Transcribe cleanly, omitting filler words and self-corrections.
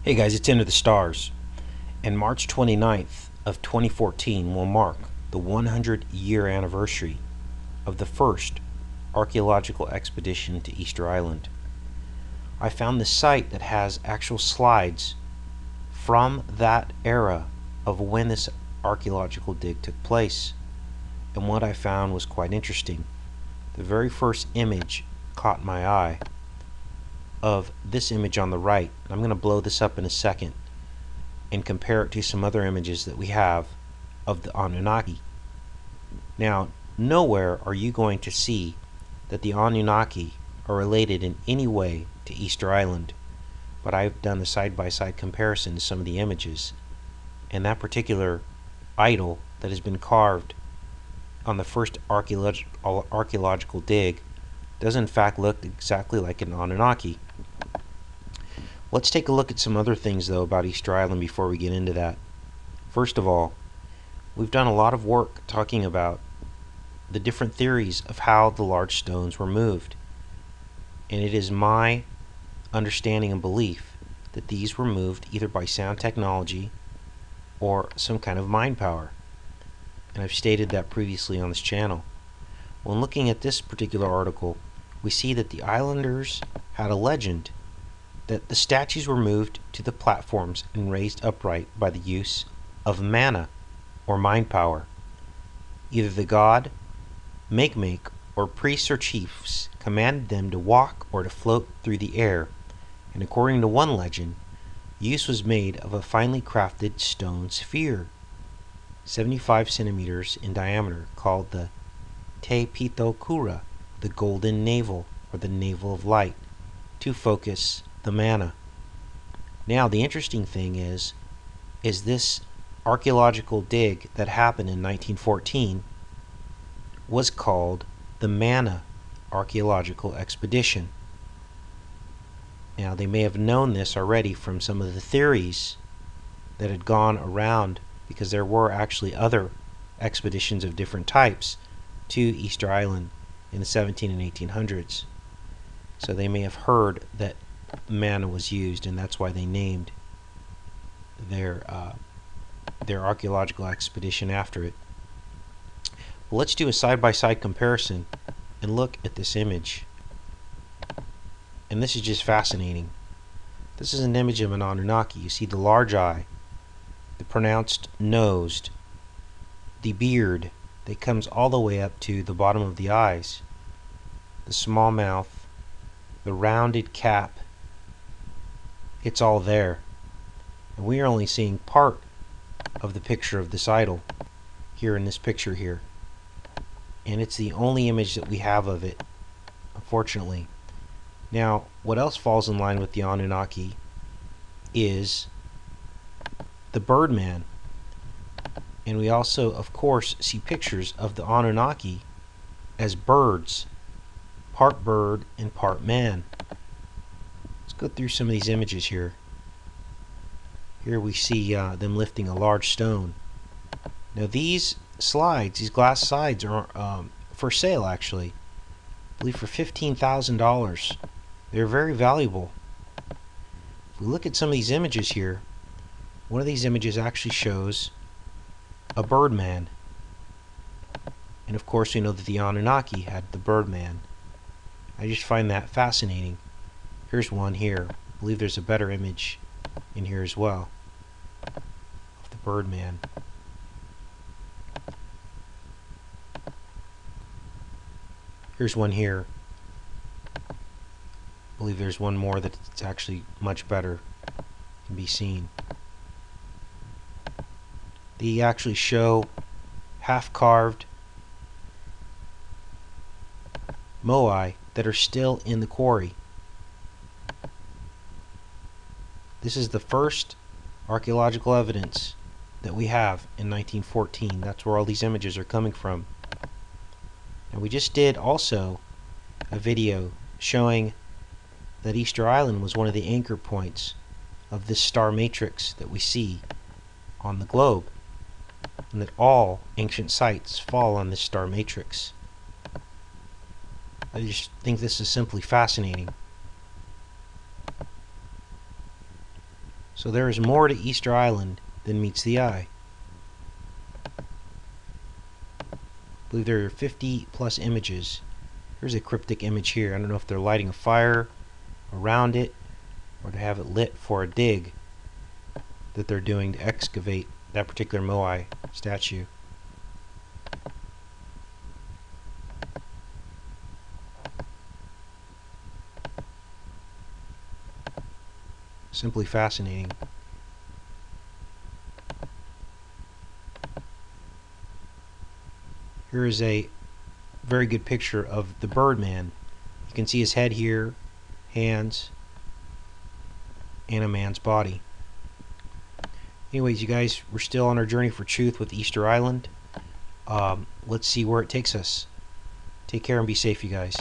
Hey guys, it's Into the Stars, and March 29th of 2014 will mark the 100-year anniversary of the first archaeological expedition to Easter Island. I found this site that has actual slides from that era of when this archaeological dig took place, and what I found was quite interesting. The very first image caught my eye of this image on the right. I'm going to blow this up in a second and compare it to some other images that we have of the Anunnaki. Now, nowhere are you going to see that the Anunnaki are related in any way to Easter Island, but I've done a side-by-side comparison to some of the images, and that particular idol that has been carved on the first archaeological dig does in fact look exactly like an Anunnaki. Let's take a look at some other things though about Easter Island before we get into that. First of all, we've done a lot of work talking about the different theories of how the large stones were moved, and it is my understanding and belief that these were moved either by sound technology or some kind of mind power, and I've stated that previously on this channel. When looking at this particular article, we see that the islanders had a legend that the statues were moved to the platforms and raised upright by the use of mana, or mind power. Either the god, make, or priests or chiefs commanded them to walk or to float through the air, and according to one legend, use was made of a finely crafted stone sphere, 75 centimeters in diameter, called the Te Pito Kura, the golden navel, or the navel of light, to focus the mana. Now the interesting thing is this archaeological dig that happened in 1914 was called the Mana Archaeological Expedition. Now they may have known this already from some of the theories that had gone around, because there were actually other expeditions of different types to Easter Island in the 17 and 1800s. So they may have heard that mana was used, and that's why they named their archaeological expedition after it. Well, let's do a side-by-side comparison and look at this image. And this is just fascinating. This is an image of an Anunnaki. You see the large eye, the pronounced nosed, the beard that comes all the way up to the bottom of the eyes, the small mouth, the rounded cap. It's all there, and we are only seeing part of the picture of this idol here in this picture here, and it's the only image that we have of it, unfortunately. Now, what else falls in line with the Anunnaki is the Birdman, and we also, of course, see pictures of the Anunnaki as birds, part bird and part man. Let's go through some of these images here. Here we see them lifting a large stone. Now these slides, these glass slides, are for sale actually. I believe for $15,000. They're very valuable. If we look at some of these images here, one of these images actually shows a Birdman. And of course we know that the Anunnaki had the Birdman. I just find that fascinating. Here's one here. I believe there's a better image in here as well of the Birdman. Here's one here. I believe there's one more that's actually much better, can be seen. They actually show half-carved Moai that are still in the quarry. This is the first archaeological evidence that we have in 1914. That's where all these images are coming from. And we just did also a video showing that Easter Island was one of the anchor points of this star matrix that we see on the globe, and that all ancient sites fall on this star matrix. I just think this is simply fascinating. So there is more to Easter Island than meets the eye. I believe there are 50 plus images. Here's a cryptic image here. I don't know if they're lighting a fire around it or to have it lit for a dig that they're doing to excavate that particular Moai statue. Simply fascinating. Here is a very good picture of the Birdman. You can see his head here, hands, and a man's body. Anyways, you guys, we're still on our journey for truth with Easter Island. Let's see where it takes us. Take care and be safe, you guys.